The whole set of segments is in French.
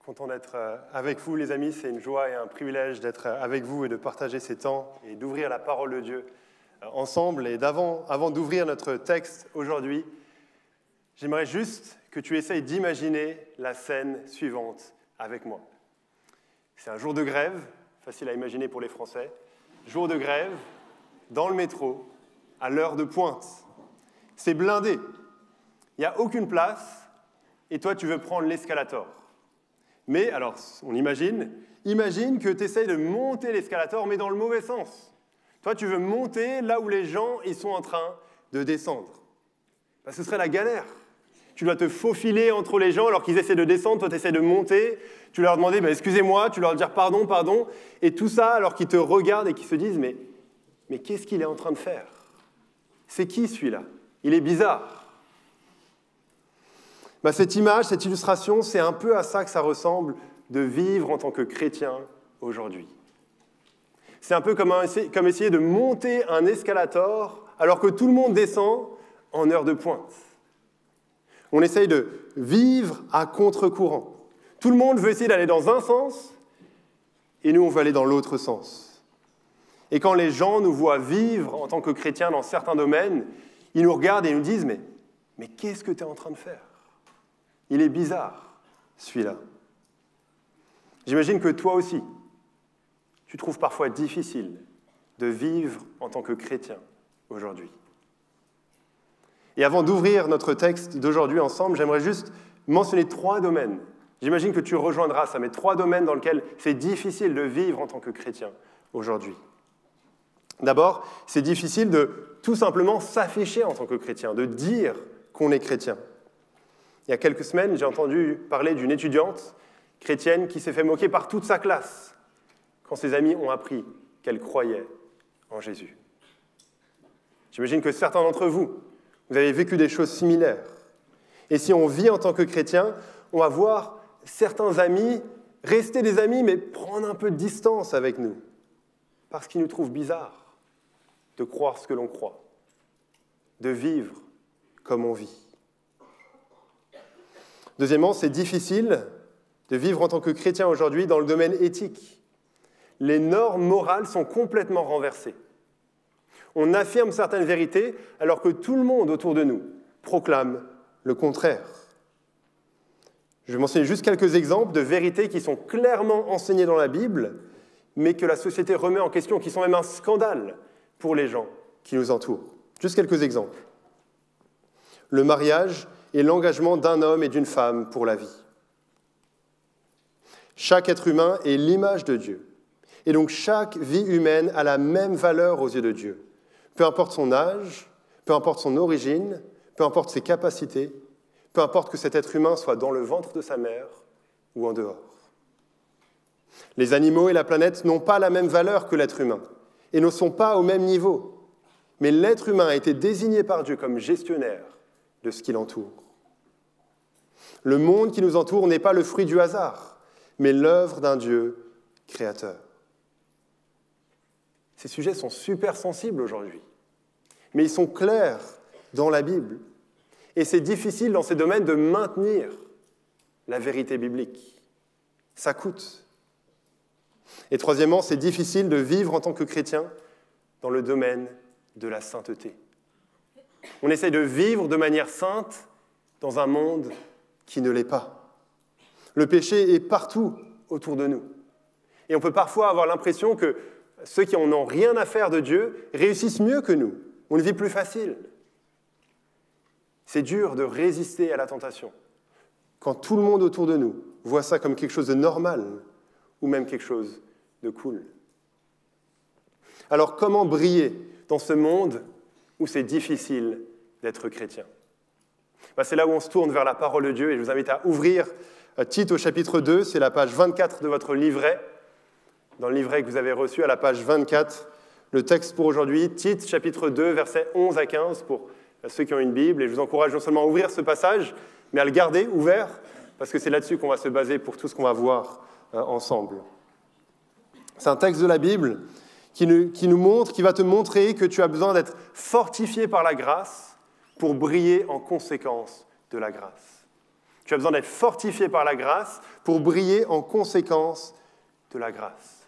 Content d'être avec vous, les amis. C'est une joie et un privilège d'être avec vous et de partager ces temps et d'ouvrir la parole de Dieu ensemble. Et avant d'ouvrir notre texte aujourd'hui, j'aimerais juste que tu essayes d'imaginer la scène suivante avec moi. C'est un jour de grève, facile à imaginer pour les Français. Jour de grève, dans le métro, à l'heure de pointe. C'est blindé. Il n'y a aucune place et toi, tu veux prendre l'escalator. Mais, alors, on imagine que tu essayes de monter l'escalator, mais dans le mauvais sens. Toi, tu veux monter là où les gens ils sont en train de descendre. Ben, ce serait la galère. Tu dois te faufiler entre les gens alors qu'ils essaient de descendre, toi, tu essaies de monter. Tu leur demander, excusez-moi, tu leur dire pardon. Et tout ça alors qu'ils te regardent et qu'ils se disent, mais qu'est-ce qu'il est en train de faire? C'est qui celui-là? Il est bizarre. Cette image, cette illustration, c'est un peu à ça que ça ressemble de vivre en tant que chrétien aujourd'hui. C'est un peu comme essayer de monter un escalator alors que tout le monde descend en heure de pointe. On essaye de vivre à contre-courant. Tout le monde veut essayer d'aller dans un sens et nous, on veut aller dans l'autre sens. Et quand les gens nous voient vivre en tant que chrétiens dans certains domaines, ils nous regardent et nous disent « Mais qu'est-ce que tu es en train de faire ?» Il est bizarre, celui-là. J'imagine que toi aussi, tu trouves parfois difficile de vivre en tant que chrétien aujourd'hui. Et avant d'ouvrir notre texte d'aujourd'hui ensemble, j'aimerais juste mentionner 3 domaines. J'imagine que tu rejoindras ça, mais 3 domaines dans lesquels c'est difficile de vivre en tant que chrétien aujourd'hui. D'abord, c'est difficile de tout simplement s'afficher en tant que chrétien, de dire qu'on est chrétien. Il y a quelques semaines, j'ai entendu parler d'une étudiante chrétienne qui s'est fait moquer par toute sa classe quand ses amis ont appris qu'elle croyait en Jésus. J'imagine que certains d'entre vous, vous avez vécu des choses similaires. Et si on vit en tant que chrétien, on va voir certains amis rester des amis, mais prendre un peu de distance avec nous, parce qu'ils nous trouvent bizarres de croire ce que l'on croit, de vivre comme on vit. Deuxièmement, c'est difficile de vivre en tant que chrétien aujourd'hui dans le domaine éthique. Les normes morales sont complètement renversées. On affirme certaines vérités alors que tout le monde autour de nous proclame le contraire. Je vais mentionner juste quelques exemples de vérités qui sont clairement enseignées dans la Bible, mais que la société remet en question, qui sont même un scandale pour les gens qui nous entourent. Juste quelques exemples. Le mariage et l'engagement d'un homme et d'une femme pour la vie. Chaque être humain est l'image de Dieu. Et donc chaque vie humaine a la même valeur aux yeux de Dieu. Peu importe son âge, peu importe son origine, peu importe ses capacités, peu importe que cet être humain soit dans le ventre de sa mère ou en dehors. Les animaux et la planète n'ont pas la même valeur que l'être humain et ne sont pas au même niveau. Mais l'être humain a été désigné par Dieu comme gestionnaire de ce qui l'entoure. Le monde qui nous entoure n'est pas le fruit du hasard, mais l'œuvre d'un Dieu créateur. Ces sujets sont super sensibles aujourd'hui, mais ils sont clairs dans la Bible. Et c'est difficile dans ces domaines de maintenir la vérité biblique. Ça coûte. Et troisièmement, c'est difficile de vivre en tant que chrétien dans le domaine de la sainteté. On essaie de vivre de manière sainte dans un monde qui ne l'est pas. Le péché est partout autour de nous. Et on peut parfois avoir l'impression que ceux qui n'en ont rien à faire de Dieu réussissent mieux que nous. On le vit plus facile. C'est dur de résister à la tentation quand tout le monde autour de nous voit ça comme quelque chose de normal ou même quelque chose de cool. Alors comment briller dans ce monde où c'est difficile d'être chrétien? C'est là où on se tourne vers la parole de Dieu et je vous invite à ouvrir Tite au chapitre 2, c'est la page 24 de votre livret. Dans le livret que vous avez reçu à la page 24, le texte pour aujourd'hui, Tite chapitre 2, versets 11 à 15 pour ceux qui ont une Bible. Et je vous encourage non seulement à ouvrir ce passage, mais à le garder ouvert parce que c'est là-dessus qu'on va se baser pour tout ce qu'on va voir ensemble. C'est un texte de la Bible qui va te montrer que tu as besoin d'être fortifié par la grâce pour briller en conséquence de la grâce. Tu as besoin d'être fortifié par la grâce pour briller en conséquence de la grâce.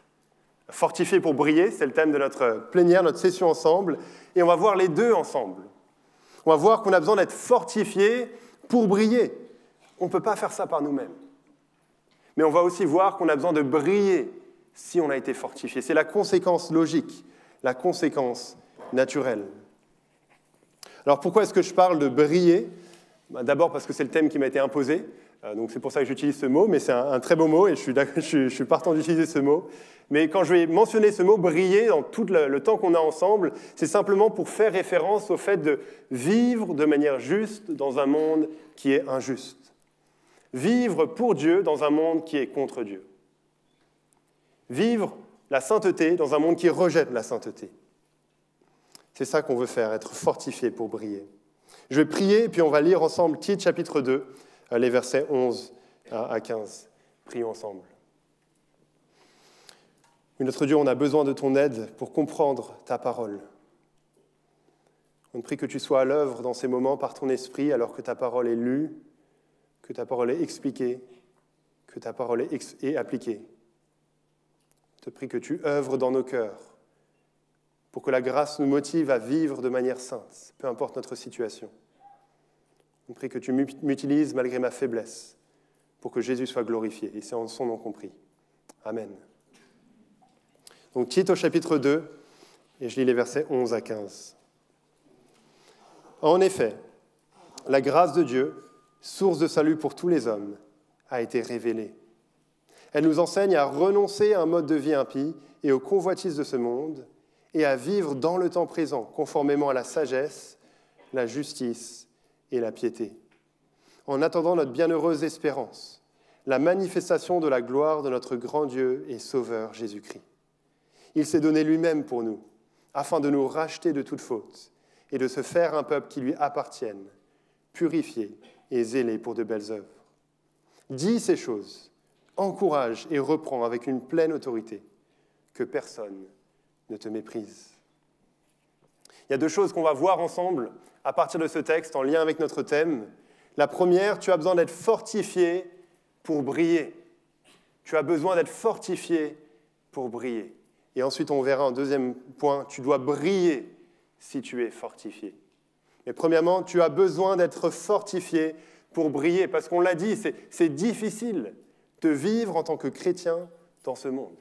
Fortifié pour briller, c'est le thème de notre plénière, notre session ensemble, et on va voir les deux ensemble. On va voir qu'on a besoin d'être fortifié pour briller. On ne peut pas faire ça par nous-mêmes. Mais on va aussi voir qu'on a besoin de briller si on a été fortifié. C'est la conséquence logique, la conséquence naturelle. Alors pourquoi est-ce que je parle de briller ? D'abord parce que c'est le thème qui m'a été imposé, donc c'est pour ça que j'utilise ce mot, mais c'est un très beau mot et je suis partant d'utiliser ce mot. Mais quand je vais mentionner ce mot, briller, dans tout le temps qu'on a ensemble, c'est simplement pour faire référence au fait de vivre de manière juste dans un monde qui est injuste. Vivre pour Dieu dans un monde qui est contre Dieu. Vivre la sainteté dans un monde qui rejette la sainteté. C'est ça qu'on veut faire, être fortifié pour briller. Je vais prier, et puis on va lire ensemble Tite, chapitre 2, les versets 11 à 15. Prions ensemble. Oui, notre Dieu, on a besoin de ton aide pour comprendre ta parole. On te prie que tu sois à l'œuvre dans ces moments par ton esprit, alors que ta parole est lue, que ta parole est expliquée, que ta parole est appliquée. On te prie que tu œuvres dans nos cœurs, pour que la grâce nous motive à vivre de manière sainte, peu importe notre situation. On prie que tu m'utilises malgré ma faiblesse, pour que Jésus soit glorifié, et c'est en son nom qu'on prie. Amen. Donc Tite au chapitre 2, et je lis les versets 11 à 15. En effet, la grâce de Dieu, source de salut pour tous les hommes, a été révélée. Elle nous enseigne à renoncer à un mode de vie impie et aux convoitises de ce monde, et à vivre dans le temps présent, conformément à la sagesse, la justice et la piété, en attendant notre bienheureuse espérance, la manifestation de la gloire de notre grand Dieu et Sauveur Jésus-Christ. Il s'est donné lui-même pour nous, afin de nous racheter de toute faute et de se faire un peuple qui lui appartienne, purifié et zélé pour de belles œuvres. Dis ces choses, encourage et reprends avec une pleine autorité, que personne ne te méprise. Il y a deux choses qu'on va voir ensemble à partir de ce texte en lien avec notre thème. La première, tu as besoin d'être fortifié pour briller. Tu as besoin d'être fortifié pour briller. Et ensuite, on verra un deuxième point, tu dois briller si tu es fortifié. Mais premièrement, tu as besoin d'être fortifié pour briller, parce qu'on l'a dit, c'est difficile de vivre en tant que chrétien dans ce monde.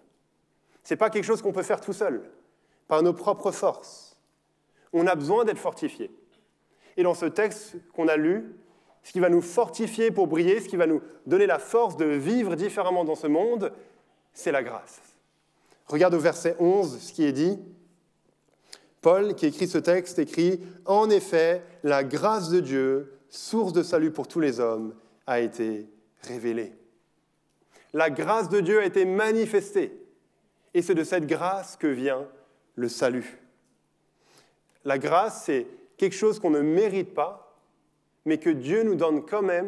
Ce n'est pas quelque chose qu'on peut faire tout seul, par nos propres forces. On a besoin d'être fortifié. Et dans ce texte qu'on a lu, ce qui va nous fortifier pour briller, ce qui va nous donner la force de vivre différemment dans ce monde, c'est la grâce. Regarde au verset 11 ce qui est dit. Paul, qui écrit ce texte, écrit « En effet, la grâce de Dieu, source de salut pour tous les hommes, a été révélée. » La grâce de Dieu a été manifestée. Et c'est de cette grâce que vient le salut. La grâce, c'est quelque chose qu'on ne mérite pas, mais que Dieu nous donne quand même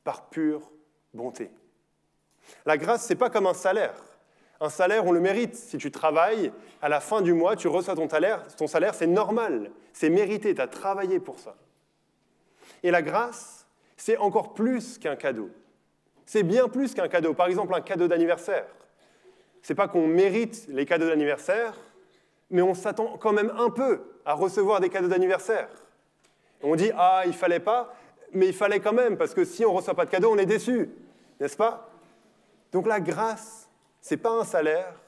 par pure bonté. La grâce, ce n'est pas comme un salaire. Un salaire, on le mérite. Si tu travailles, à la fin du mois, tu reçois ton salaire, c'est normal, c'est mérité, tu as travaillé pour ça. Et la grâce, c'est encore plus qu'un cadeau. C'est bien plus qu'un cadeau. Par exemple, un cadeau d'anniversaire. Ce n'est pas qu'on mérite les cadeaux d'anniversaire, mais on s'attend quand même un peu à recevoir des cadeaux d'anniversaire. On dit « Ah, il ne fallait pas », mais il fallait quand même, parce que si on ne reçoit pas de cadeau, on est déçu, n'est-ce pas ? Donc la grâce, ce n'est pas un salaire,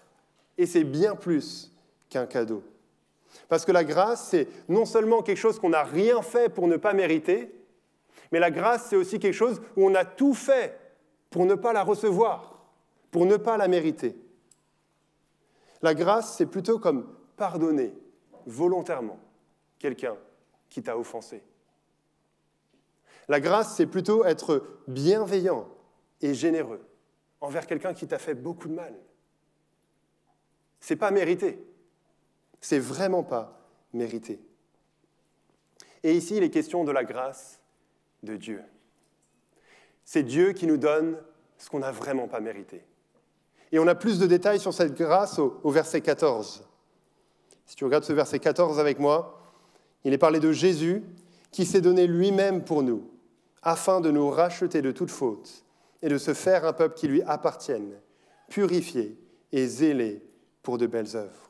et c'est bien plus qu'un cadeau. Parce que la grâce, c'est non seulement quelque chose qu'on n'a rien fait pour ne pas mériter, mais la grâce, c'est aussi quelque chose où on a tout fait pour ne pas la recevoir, pour ne pas la mériter. La grâce, c'est plutôt comme pardonner volontairement quelqu'un qui t'a offensé. La grâce, c'est plutôt être bienveillant et généreux envers quelqu'un qui t'a fait beaucoup de mal. C'est pas mérité. C'est vraiment pas mérité. Et ici, il est question de la grâce de Dieu. C'est Dieu qui nous donne ce qu'on n'a vraiment pas mérité. Et on a plus de détails sur cette grâce au verset 14. Si tu regardes ce verset 14 avec moi, il est parlé de Jésus qui s'est donné lui-même pour nous, afin de nous racheter de toute faute et de se faire un peuple qui lui appartienne, purifié et zélé pour de belles œuvres.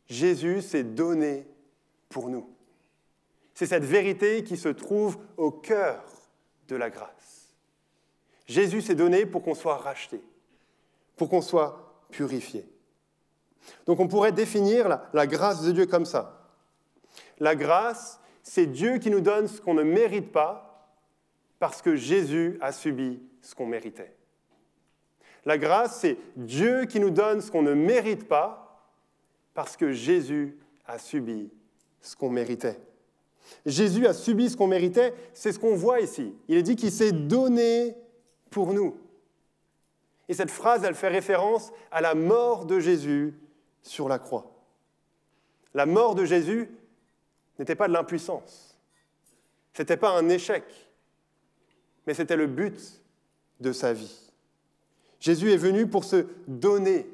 Jésus s'est donné pour nous. C'est cette vérité qui se trouve au cœur de la grâce. Jésus s'est donné pour qu'on soit racheté, pour qu'on soit purifié. Donc on pourrait définir la grâce de Dieu comme ça. La grâce, c'est Dieu qui nous donne ce qu'on ne mérite pas parce que Jésus a subi ce qu'on méritait. La grâce, c'est Dieu qui nous donne ce qu'on ne mérite pas parce que Jésus a subi ce qu'on méritait. Jésus a subi ce qu'on méritait, c'est ce qu'on voit ici. Il est dit qu'il s'est donné pour nous. Et cette phrase, elle fait référence à la mort de Jésus sur la croix. La mort de Jésus n'était pas de l'impuissance. Ce n'était pas un échec, mais c'était le but de sa vie. Jésus est venu pour se donner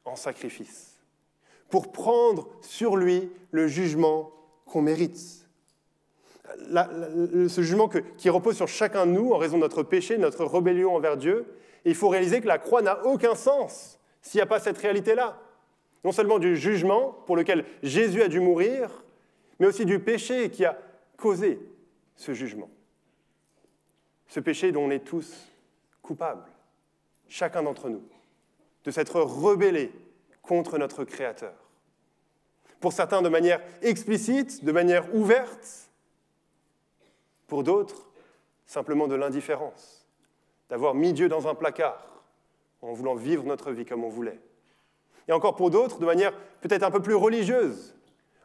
en sacrifice, pour prendre sur lui le jugement qu'on mérite. Ce jugement qui repose sur chacun de nous en raison de notre péché, de notre rébellion envers Dieu. Et il faut réaliser que la croix n'a aucun sens s'il n'y a pas cette réalité-là. Non seulement du jugement pour lequel Jésus a dû mourir, mais aussi du péché qui a causé ce jugement. Ce péché dont on est tous coupables, chacun d'entre nous, de s'être rebellés contre notre Créateur. Pour certains de manière explicite, de manière ouverte, pour d'autres, simplement de l'indifférence, d'avoir mis Dieu dans un placard en voulant vivre notre vie comme on voulait. Et encore pour d'autres, de manière peut-être un peu plus religieuse,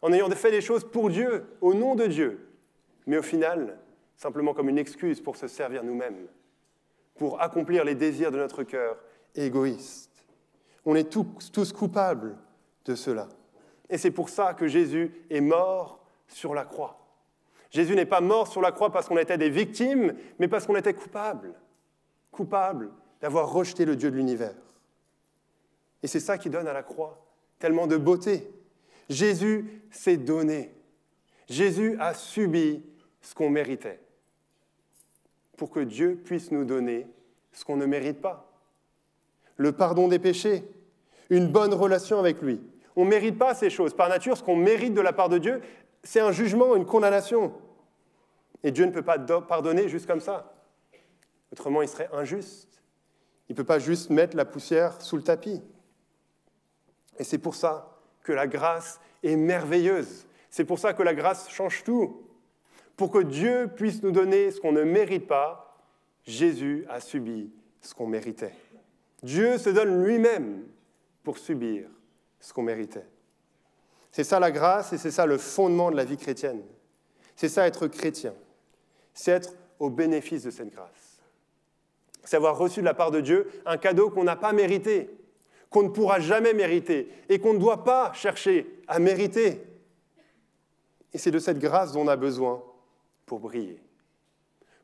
en ayant fait des choses pour Dieu, au nom de Dieu, mais au final, simplement comme une excuse pour se servir nous-mêmes, pour accomplir les désirs de notre cœur égoïste. On est tous coupables de cela. Et c'est pour ça que Jésus est mort sur la croix. Jésus n'est pas mort sur la croix parce qu'on était des victimes, mais parce qu'on était coupables. Coupables d'avoir rejeté le Dieu de l'univers. Et c'est ça qui donne à la croix tellement de beauté. Jésus s'est donné. Jésus a subi ce qu'on méritait pour que Dieu puisse nous donner ce qu'on ne mérite pas. Le pardon des péchés, une bonne relation avec lui. On ne mérite pas ces choses. Par nature, ce qu'on mérite de la part de Dieu, c'est un jugement, une condamnation. Et Dieu ne peut pas pardonner juste comme ça. Autrement, il serait injuste. Il ne peut pas juste mettre la poussière sous le tapis. Et c'est pour ça que la grâce est merveilleuse. C'est pour ça que la grâce change tout. Pour que Dieu puisse nous donner ce qu'on ne mérite pas, Jésus a subi ce qu'on méritait. Dieu se donne lui-même pour subir ce qu'on méritait. C'est ça la grâce et c'est ça le fondement de la vie chrétienne. C'est ça être chrétien. C'est être au bénéfice de cette grâce. C'est avoir reçu de la part de Dieu un cadeau qu'on n'a pas mérité, qu'on ne pourra jamais mériter et qu'on ne doit pas chercher à mériter. Et c'est de cette grâce dont on a besoin pour briller,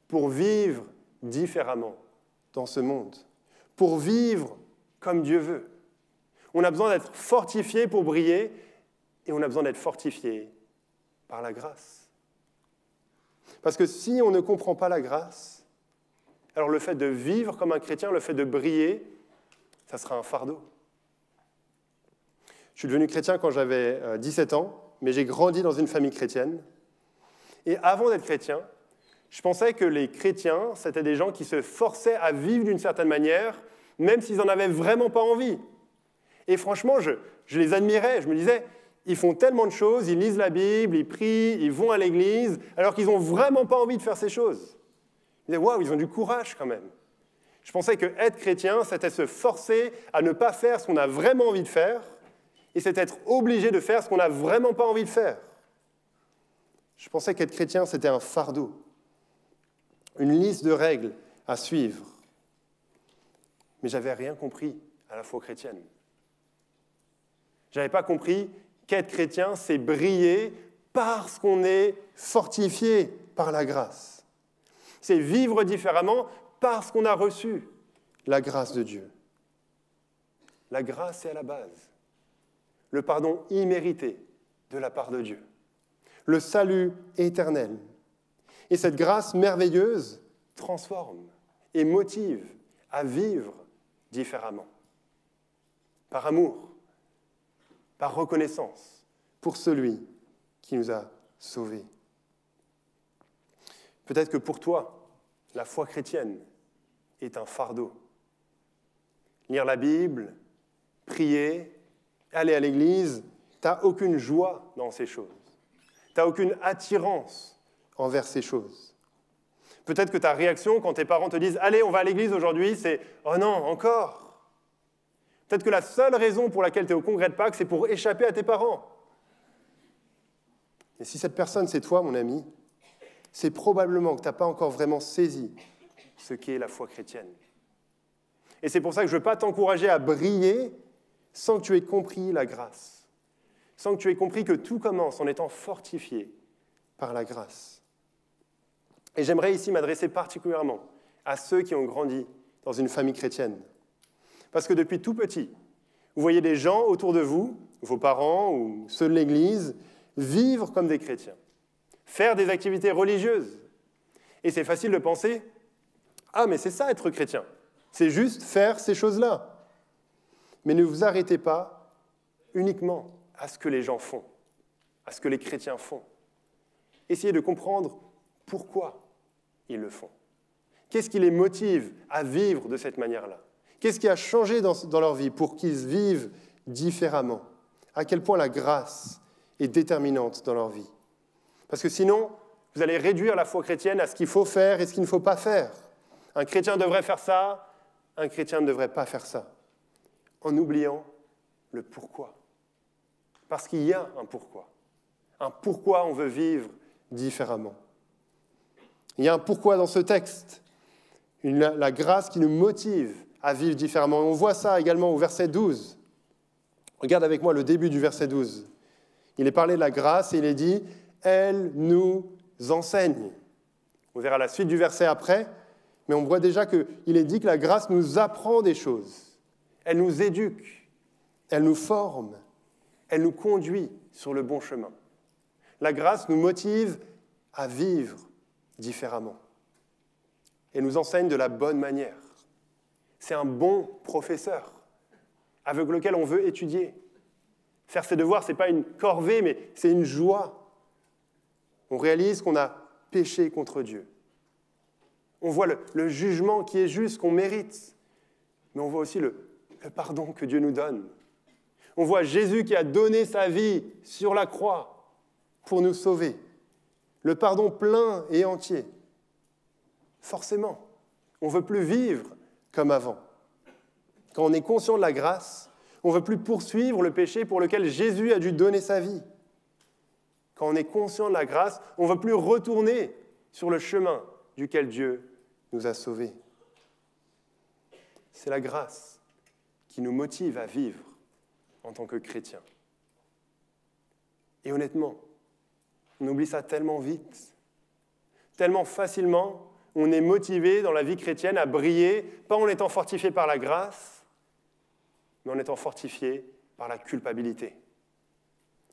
pour vivre différemment dans ce monde, pour vivre comme Dieu veut. On a besoin d'être fortifié pour briller et on a besoin d'être fortifié par la grâce. Parce que si on ne comprend pas la grâce, alors le fait de vivre comme un chrétien, le fait de briller, ça sera un fardeau. Je suis devenu chrétien quand j'avais 17 ans, mais j'ai grandi dans une famille chrétienne. Et avant d'être chrétien, je pensais que les chrétiens, c'était des gens qui se forçaient à vivre d'une certaine manière, même s'ils n'en avaient vraiment pas envie. Et franchement, je les admirais. Je me disais, ils font tellement de choses, ils lisent la Bible, ils prient, ils vont à l'église, alors qu'ils n'ont vraiment pas envie de faire ces choses. Je me disais, waouh, ils ont du courage quand même. Je pensais que être chrétien, c'était se forcer à ne pas faire ce qu'on a vraiment envie de faire, et c'est être obligé de faire ce qu'on n'a vraiment pas envie de faire. Je pensais qu'être chrétien, c'était un fardeau, une liste de règles à suivre. Mais je n'avais rien compris à la foi chrétienne. Je n'avais pas compris qu'être chrétien, c'est briller parce qu'on est fortifié par la grâce. C'est vivre différemment parce qu'on a reçu la grâce de Dieu. La grâce est à la base. Le pardon immérité de la part de Dieu. Le salut éternel. Et cette grâce merveilleuse transforme et motive à vivre différemment. Par amour, par reconnaissance pour celui qui nous a sauvés. Peut-être que pour toi, la foi chrétienne est un fardeau. Lire la Bible, prier, aller à l'église, tu n'as aucune joie dans ces choses. Tu n'as aucune attirance envers ces choses. Peut-être que ta réaction quand tes parents te disent « Allez, on va à l'église aujourd'hui », c'est « Oh non, encore !» Peut-être que la seule raison pour laquelle tu es au congrès de Pâques, c'est pour échapper à tes parents. Et si cette personne, c'est toi, mon ami, c'est probablement que tu n'as pas encore vraiment saisi ce qu'est la foi chrétienne. Et c'est pour ça que je ne veux pas t'encourager à briller sans que tu aies compris la grâce, sans que tu aies compris que tout commence en étant fortifié par la grâce. Et j'aimerais ici m'adresser particulièrement à ceux qui ont grandi dans une famille chrétienne. Parce que depuis tout petit, vous voyez des gens autour de vous, vos parents ou ceux de l'Église, vivre comme des chrétiens, faire des activités religieuses. Et c'est facile de penser « Ah, mais c'est ça être chrétien, c'est juste faire ces choses-là ». Mais ne vous arrêtez pas uniquement à ce que les gens font, à ce que les chrétiens font. Essayez de comprendre pourquoi ils le font. Qu'est-ce qui les motive à vivre de cette manière-là ? Qu'est-ce qui a changé dans leur vie pour qu'ils vivent différemment ? À quel point la grâce est déterminante dans leur vie ? Parce que sinon, vous allez réduire la foi chrétienne à ce qu'il faut faire et ce qu'il ne faut pas faire. Un chrétien devrait faire ça, un chrétien ne devrait pas faire ça. En oubliant le pourquoi. Parce qu'il y a un pourquoi. Un pourquoi on veut vivre différemment. Il y a un pourquoi dans ce texte. La grâce qui nous motive à vivre différemment. Et on voit ça également au verset 12. Regarde avec moi le début du verset 12. Il est parlé de la grâce et il est dit « Elle nous enseigne ». On verra la suite du verset après, mais on voit déjà qu'il est dit que la grâce nous apprend des choses. Elle nous éduque, elle nous forme, elle nous conduit sur le bon chemin. La grâce nous motive à vivre différemment et nous enseigne de la bonne manière. C'est un bon professeur avec lequel on veut étudier. Faire ses devoirs, ce n'est pas une corvée, mais c'est une joie. On réalise qu'on a péché contre Dieu. On voit le jugement qui est juste, qu'on mérite, mais on voit aussi le pardon que Dieu nous donne. On voit Jésus qui a donné sa vie sur la croix pour nous sauver. Le pardon plein et entier. Forcément, on ne veut plus vivre comme avant. Quand on est conscient de la grâce, on ne veut plus poursuivre le péché pour lequel Jésus a dû donner sa vie. Quand on est conscient de la grâce, on ne veut plus retourner sur le chemin duquel Dieu nous a sauvés. C'est la grâce qui nous motive à vivre en tant que chrétiens. Et honnêtement, on oublie ça tellement vite, tellement facilement. On est motivé dans la vie chrétienne à briller, pas en étant fortifié par la grâce, mais en étant fortifié par la culpabilité.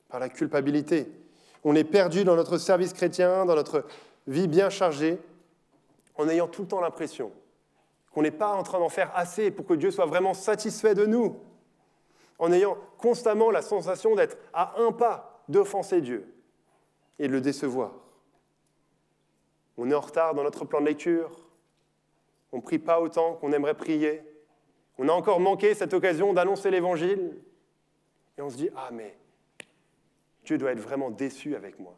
Par la culpabilité. On est perdu dans notre service chrétien, dans notre vie bien chargée, en ayant tout le temps l'impression qu'on n'est pas en train d'en faire assez pour que Dieu soit vraiment satisfait de nous, en ayant constamment la sensation d'être à un pas d'offenser Dieu et de le décevoir. On est en retard dans notre plan de lecture, on ne prie pas autant qu'on aimerait prier, on a encore manqué cette occasion d'annoncer l'Évangile, et on se dit « Ah, mais Dieu doit être vraiment déçu avec moi.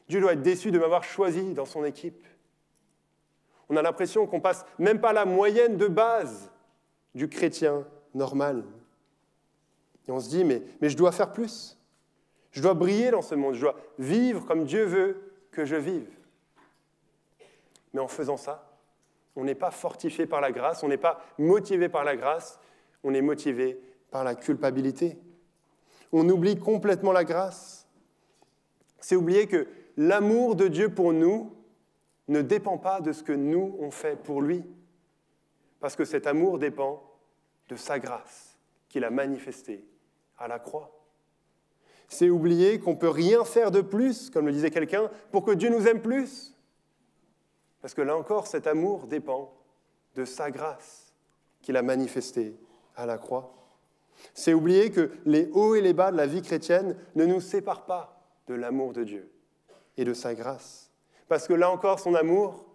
Dieu doit être déçu de m'avoir choisi dans son équipe. » On a l'impression qu'on ne passe même pas la moyenne de base du chrétien normal. Et on se dit « Mais je dois faire plus. Je dois briller dans ce monde, je dois vivre comme Dieu veut que je vive. » Mais en faisant ça, on n'est pas fortifié par la grâce, on n'est pas motivé par la grâce, on est motivé par la culpabilité. On oublie complètement la grâce. C'est oublier que l'amour de Dieu pour nous ne dépend pas de ce que nous, on fait pour lui. Parce que cet amour dépend de sa grâce qu'il a manifestée à la croix. C'est oublier qu'on ne peut rien faire de plus, comme le disait quelqu'un, pour que Dieu nous aime plus. Parce que là encore, cet amour dépend de sa grâce qu'il a manifestée à la croix. C'est oublier que les hauts et les bas de la vie chrétienne ne nous séparent pas de l'amour de Dieu et de sa grâce. Parce que là encore, son amour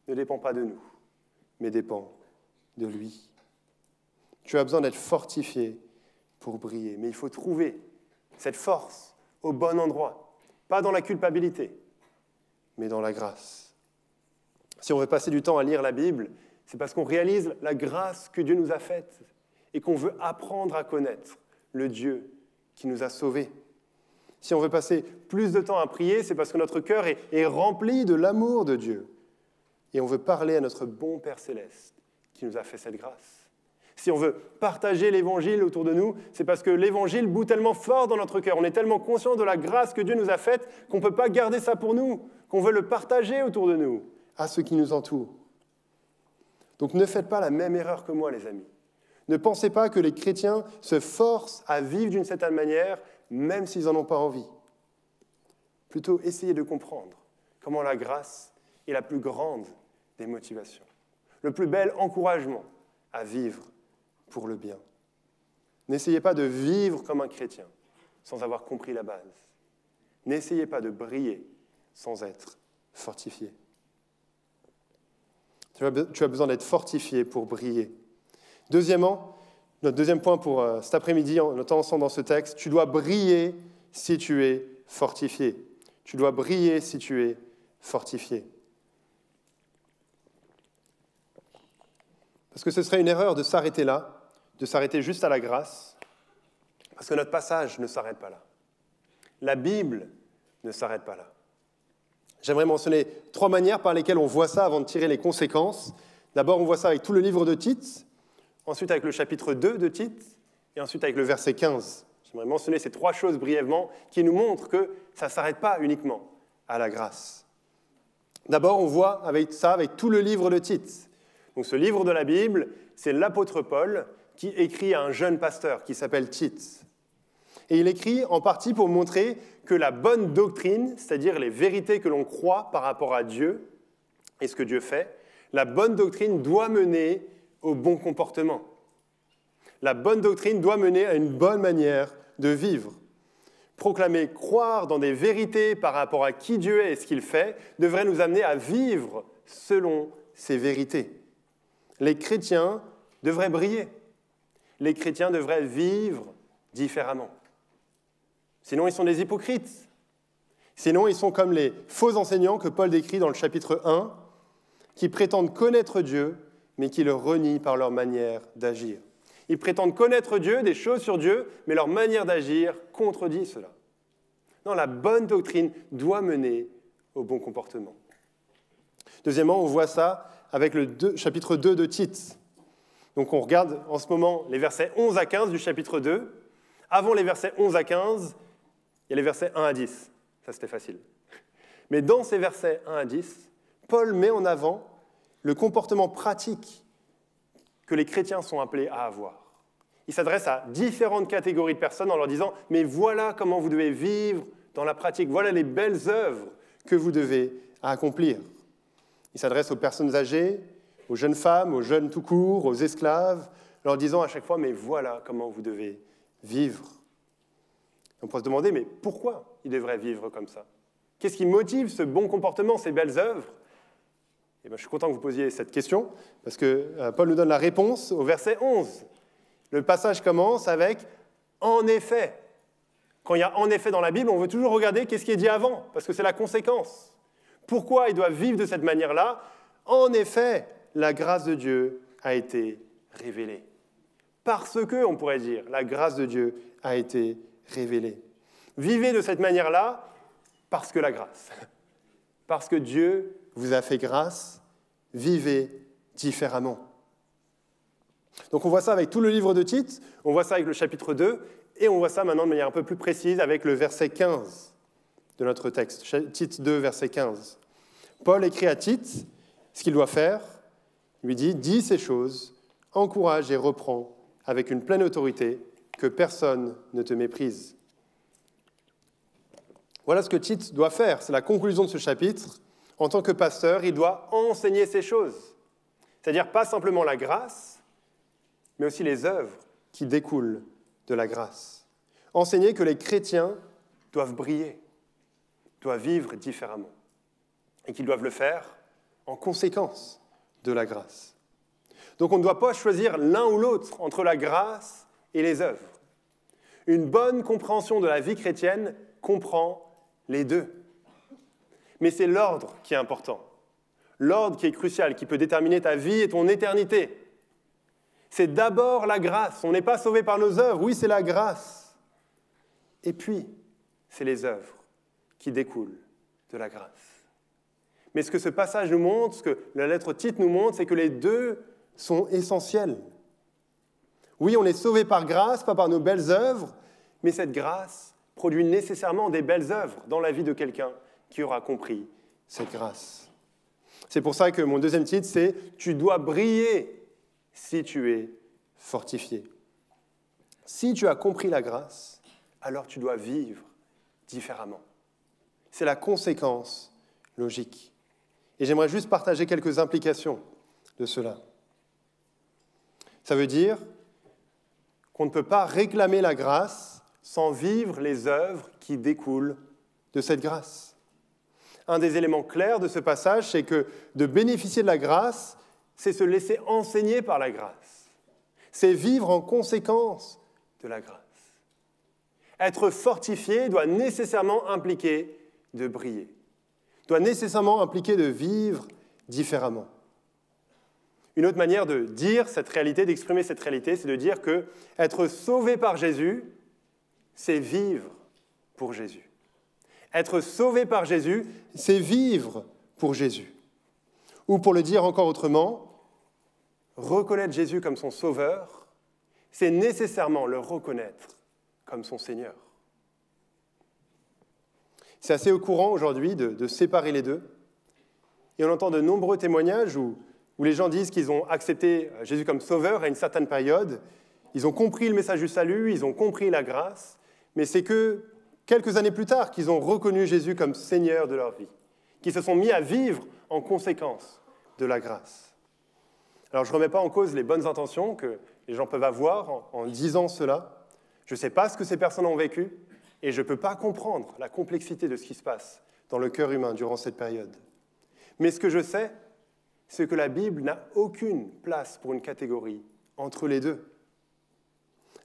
ne dépend pas de nous, mais dépend de lui. Tu as besoin d'être fortifié pour briller, mais il faut trouver cette force au bon endroit, pas dans la culpabilité, mais dans la grâce. Si on veut passer du temps à lire la Bible, c'est parce qu'on réalise la grâce que Dieu nous a faite et qu'on veut apprendre à connaître le Dieu qui nous a sauvés. Si on veut passer plus de temps à prier, c'est parce que notre cœur est rempli de l'amour de Dieu. Et on veut parler à notre bon Père Céleste qui nous a fait cette grâce. Si on veut partager l'Évangile autour de nous, c'est parce que l'Évangile bout tellement fort dans notre cœur. On est tellement conscient de la grâce que Dieu nous a faite qu'on ne peut pas garder ça pour nous, qu'on veut le partager autour de nous, à ceux qui nous entourent. Donc ne faites pas la même erreur que moi, les amis. Ne pensez pas que les chrétiens se forcent à vivre d'une certaine manière, même s'ils n'en ont pas envie. Plutôt, essayez de comprendre comment la grâce est la plus grande des motivations, le plus bel encouragement à vivre pour le bien. N'essayez pas de vivre comme un chrétien sans avoir compris la base. N'essayez pas de briller sans être fortifié. Tu as besoin d'être fortifié pour briller. Deuxièmement, notre deuxième point pour cet après-midi, en étant ensemble dans ce texte, tu dois briller si tu es fortifié. Tu dois briller si tu es fortifié. Parce que ce serait une erreur de s'arrêter là, de s'arrêter juste à la grâce, parce que notre passage ne s'arrête pas là. La Bible ne s'arrête pas là. J'aimerais mentionner 3 manières par lesquelles on voit ça avant de tirer les conséquences. D'abord, on voit ça avec tout le livre de Tite, ensuite avec le chapitre 2 de Tite, et ensuite avec le verset 15. J'aimerais mentionner ces 3 choses brièvement qui nous montrent que ça ne s'arrête pas uniquement à la grâce. D'abord, on voit avec ça avec tout le livre de Tite. Donc ce livre de la Bible, c'est l'apôtre Paul qui écrit à un jeune pasteur qui s'appelle Tite. Et il écrit en partie pour montrer que la bonne doctrine, c'est-à-dire les vérités que l'on croit par rapport à Dieu et ce que Dieu fait, la bonne doctrine doit mener au bon comportement. La bonne doctrine doit mener à une bonne manière de vivre. Proclamer, croire dans des vérités par rapport à qui Dieu est et ce qu'il fait, devrait nous amener à vivre selon ces vérités. Les chrétiens devraient briller. Les chrétiens devraient vivre différemment. Sinon, ils sont des hypocrites. Sinon, ils sont comme les faux enseignants que Paul décrit dans le chapitre 1, qui prétendent connaître Dieu, mais qui le renient par leur manière d'agir. Ils prétendent connaître Dieu, des choses sur Dieu, mais leur manière d'agir contredit cela. Non, la bonne doctrine doit mener au bon comportement. Deuxièmement, on voit ça avec le chapitre 2 de Tite. Donc on regarde en ce moment les versets 11 à 15 du chapitre 2. Avant les versets 11 à 15, il y a les versets 1 à 10. Ça, c'était facile. Mais dans ces versets 1 à 10, Paul met en avant le comportement pratique que les chrétiens sont appelés à avoir. Il s'adresse à différentes catégories de personnes en leur disant « Mais voilà comment vous devez vivre dans la pratique. Voilà les belles œuvres que vous devez accomplir. » Il s'adresse aux personnes âgées, aux jeunes femmes, aux jeunes tout court, aux esclaves, leur disant à chaque fois « Mais voilà comment vous devez vivre. » On pourrait se demander « Mais pourquoi ils devraient vivre comme ça? Qu'est-ce qui motive ce bon comportement, ces belles œuvres ?» Eh bien, je suis content que vous posiez cette question, parce que Paul nous donne la réponse au verset 11. Le passage commence avec « en effet ». Quand il y a « en effet » dans la Bible, on veut toujours regarder qu'est-ce qui est dit avant, parce que c'est la conséquence. Pourquoi ils doivent vivre de cette manière-là? En effet, la grâce de Dieu a été révélée. Parce que, on pourrait dire, la grâce de Dieu a été révélée. Vivez de cette manière-là parce que la grâce. Parce que Dieu vous a fait grâce, vivez différemment. Donc on voit ça avec tout le livre de Tite, on voit ça avec le chapitre 2, et on voit ça maintenant de manière un peu plus précise avec le verset 15 de notre texte, Tite 2, verset 15. Paul écrit à Tite ce qu'il doit faire, il lui dit « Dis ces choses, encourage et reprends avec une pleine autorité, que personne ne te méprise. » Voilà ce que Tite doit faire, c'est la conclusion de ce chapitre. en tant que pasteur, il doit enseigner ces choses. C'est-à-dire pas simplement la grâce, mais aussi les œuvres qui découlent de la grâce. Enseigner que les chrétiens doivent briller, doivent vivre différemment, et qu'ils doivent le faire en conséquence de la grâce. Donc on ne doit pas choisir l'un ou l'autre entre la grâce et les œuvres. Une bonne compréhension de la vie chrétienne comprend les deux. Mais c'est l'ordre qui est important. L'ordre qui est crucial, qui peut déterminer ta vie et ton éternité. C'est d'abord la grâce. On n'est pas sauvé par nos œuvres. Oui, c'est la grâce. Et puis, c'est les œuvres qui découlent de la grâce. Mais ce que ce passage nous montre, ce que la lettre Tite nous montre, c'est que les deux sont essentiels. Oui, on est sauvé par grâce, pas par nos belles œuvres, mais cette grâce produit nécessairement des belles œuvres dans la vie de quelqu'un qui aura compris cette grâce. C'est pour ça que mon deuxième titre, c'est « Tu dois briller si tu es fortifié ». Si tu as compris la grâce, alors tu dois vivre différemment. C'est la conséquence logique. Et j'aimerais juste partager quelques implications de cela. Ça veut dire qu'on ne peut pas réclamer la grâce sans vivre les œuvres qui découlent de cette grâce. Un des éléments clairs de ce passage, c'est que de bénéficier de la grâce, c'est se laisser enseigner par la grâce. C'est vivre en conséquence de la grâce. Être fortifié doit nécessairement impliquer de briller, doit nécessairement impliquer de vivre différemment. Une autre manière de dire cette réalité, d'exprimer cette réalité, c'est de dire que être sauvé par Jésus, c'est vivre pour Jésus. Être sauvé par Jésus, c'est vivre pour Jésus. Ou pour le dire encore autrement, reconnaître Jésus comme son sauveur, c'est nécessairement le reconnaître comme son Seigneur. C'est assez courant aujourd'hui de séparer les deux. Et on entend de nombreux témoignages où les gens disent qu'ils ont accepté Jésus comme sauveur à une certaine période. Ils ont compris le message du salut, ils ont compris la grâce, mais c'est que quelques années plus tard qu'ils ont reconnu Jésus comme Seigneur de leur vie, qu'ils se sont mis à vivre en conséquence de la grâce. Alors je ne remets pas en cause les bonnes intentions que les gens peuvent avoir en disant cela. Je ne sais pas ce que ces personnes ont vécu et je ne peux pas comprendre la complexité de ce qui se passe dans le cœur humain durant cette période. Mais ce que je sais, c'est que la Bible n'a aucune place pour une catégorie entre les deux.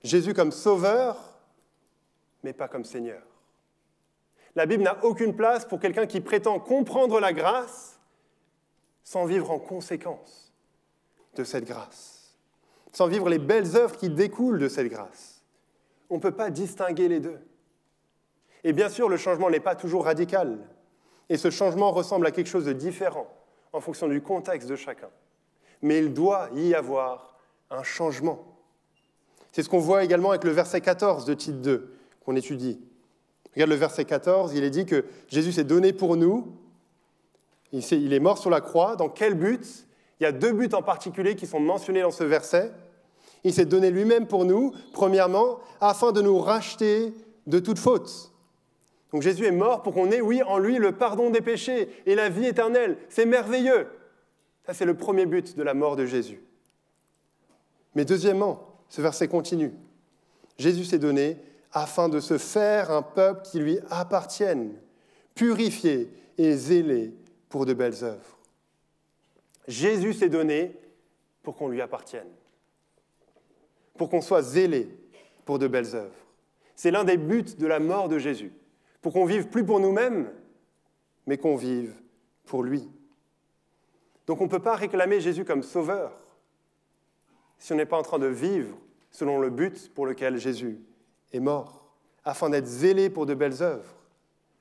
Jésus comme sauveur, mais pas comme Seigneur. La Bible n'a aucune place pour quelqu'un qui prétend comprendre la grâce sans vivre en conséquence de cette grâce, sans vivre les belles œuvres qui découlent de cette grâce. On ne peut pas distinguer les deux. Et bien sûr, le changement n'est pas toujours radical, et ce changement ressemble à quelque chose de différent en fonction du contexte de chacun. Mais il doit y avoir un changement. C'est ce qu'on voit également avec le verset 14 de Tite 2, qu'on étudie. Regarde le verset 14, il est dit que Jésus s'est donné pour nous, il est mort sur la croix. Dans quel but ? Il y a deux buts en particulier qui sont mentionnés dans ce verset. Il s'est donné lui-même pour nous, premièrement, afin de nous racheter de toute faute. Donc Jésus est mort pour qu'on ait, oui, en lui, le pardon des péchés et la vie éternelle. C'est merveilleux. Ça, c'est le premier but de la mort de Jésus. Mais deuxièmement, ce verset continue. Jésus s'est donné afin de se faire un peuple qui lui appartienne, purifié et zélé pour de belles œuvres. Jésus s'est donné pour qu'on lui appartienne, pour qu'on soit zélé pour de belles œuvres. C'est l'un des buts de la mort de Jésus, pour qu'on vive plus pour nous-mêmes, mais qu'on vive pour lui. Donc on ne peut pas réclamer Jésus comme sauveur si on n'est pas en train de vivre selon le but pour lequel Jésus est mort, afin d'être zélé pour de belles œuvres,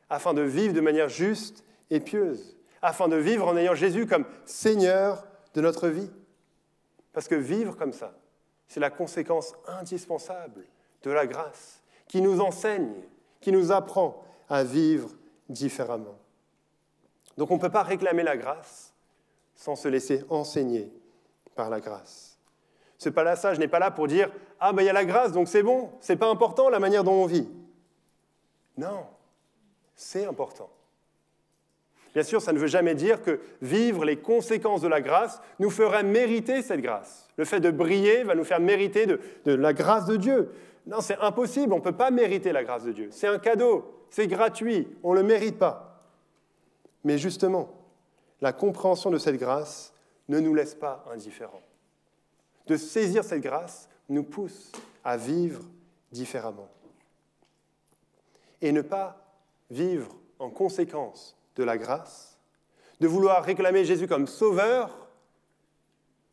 afin de vivre de manière juste et pieuse, afin de vivre en ayant Jésus comme Seigneur de notre vie. Parce que vivre comme ça, c'est la conséquence indispensable de la grâce, qui nous enseigne, qui nous apprend à vivre différemment. Donc on ne peut pas réclamer la grâce sans se laisser enseigner par la grâce. Ce passage n'est pas là pour dire « Ah, il y a la grâce, donc c'est bon, c'est pas important la manière dont on vit. » Non, c'est important. Bien sûr, ça ne veut jamais dire que vivre les conséquences de la grâce nous ferait mériter cette grâce. Le fait de briller va nous faire mériter de la grâce de Dieu. Non, c'est impossible, on ne peut pas mériter la grâce de Dieu. C'est un cadeau, c'est gratuit, on ne le mérite pas. Mais justement, la compréhension de cette grâce ne nous laisse pas indifférents. De saisir cette grâce nous pousse à vivre différemment. Et ne pas vivre en conséquence de la grâce, de vouloir réclamer Jésus comme sauveur,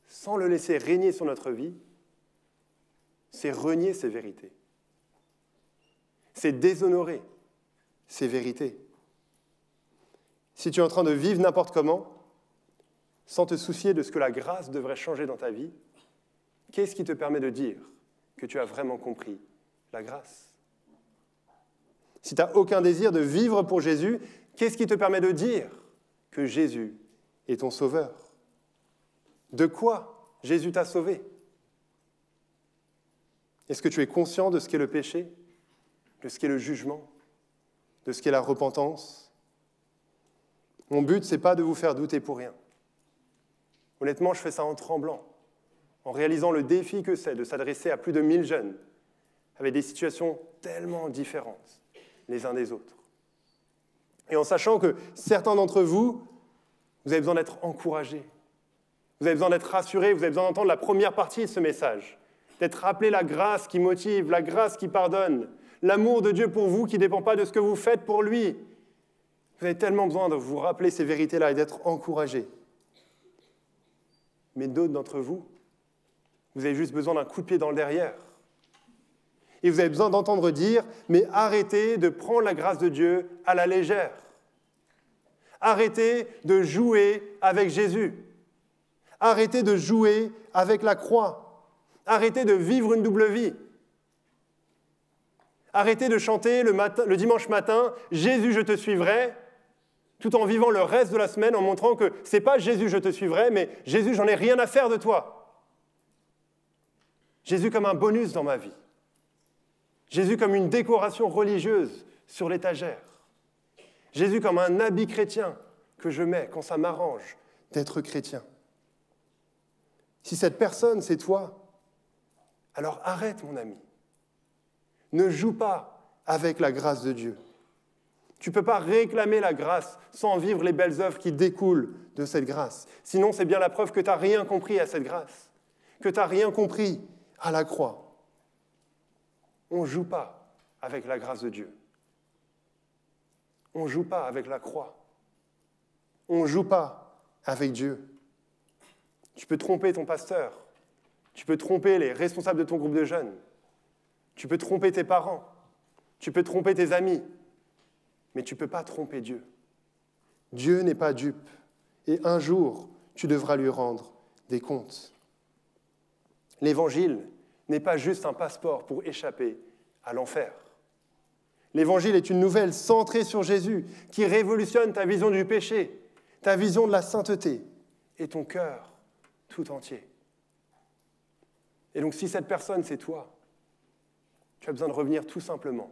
sans le laisser régner sur notre vie, c'est renier ses vérités. C'est déshonorer ses vérités. Si tu es en train de vivre n'importe comment, sans te soucier de ce que la grâce devrait changer dans ta vie, qu'est-ce qui te permet de dire que tu as vraiment compris la grâce? Si tu n'as aucun désir de vivre pour Jésus, qu'est-ce qui te permet de dire que Jésus est ton sauveur? De quoi Jésus t'a sauvé? Est-ce que tu es conscient de ce qu'est le péché, de ce qu'est le jugement, de ce qu'est la repentance? Mon but, ce n'est pas de vous faire douter pour rien. Honnêtement, je fais ça en tremblant, en réalisant le défi que c'est de s'adresser à plus de 1000 jeunes avec des situations tellement différentes les uns des autres. Et en sachant que certains d'entre vous, vous avez besoin d'être encouragés, vous avez besoin d'être rassurés, vous avez besoin d'entendre la première partie de ce message, d'être rappelé la grâce qui motive, la grâce qui pardonne, l'amour de Dieu pour vous qui ne dépend pas de ce que vous faites pour lui. Vous avez tellement besoin de vous rappeler ces vérités-là et d'être encouragés. Mais d'autres d'entre vous, vous avez juste besoin d'un coup de pied dans le derrière. Et vous avez besoin d'entendre dire, mais arrêtez de prendre la grâce de Dieu à la légère. Arrêtez de jouer avec Jésus. Arrêtez de jouer avec la croix. Arrêtez de vivre une double vie. Arrêtez de chanter le dimanche matin « Jésus, je te suivrai », tout en vivant le reste de la semaine en montrant que ce n'est pas « Jésus, je te suivrai », mais « Jésus, j'en ai rien à faire de toi ». Jésus comme un bonus dans ma vie. Jésus comme une décoration religieuse sur l'étagère. Jésus comme un habit chrétien que je mets quand ça m'arrange d'être chrétien. Si cette personne, c'est toi, alors arrête, mon ami. Ne joue pas avec la grâce de Dieu. Tu ne peux pas réclamer la grâce sans vivre les belles œuvres qui découlent de cette grâce. Sinon, c'est bien la preuve que tu n'as rien compris à cette grâce, que tu n'as rien compris à la croix. On ne joue pas avec la grâce de Dieu. On ne joue pas avec la croix. On ne joue pas avec Dieu. Tu peux tromper ton pasteur. Tu peux tromper les responsables de ton groupe de jeunes. Tu peux tromper tes parents. Tu peux tromper tes amis. Mais tu ne peux pas tromper Dieu. Dieu n'est pas dupe. Et un jour, tu devras lui rendre des comptes. L'Évangile n'est pas juste un passeport pour échapper à l'enfer. L'Évangile est une nouvelle centrée sur Jésus qui révolutionne ta vision du péché, ta vision de la sainteté et ton cœur tout entier. Et donc si cette personne, c'est toi, tu as besoin de revenir tout simplement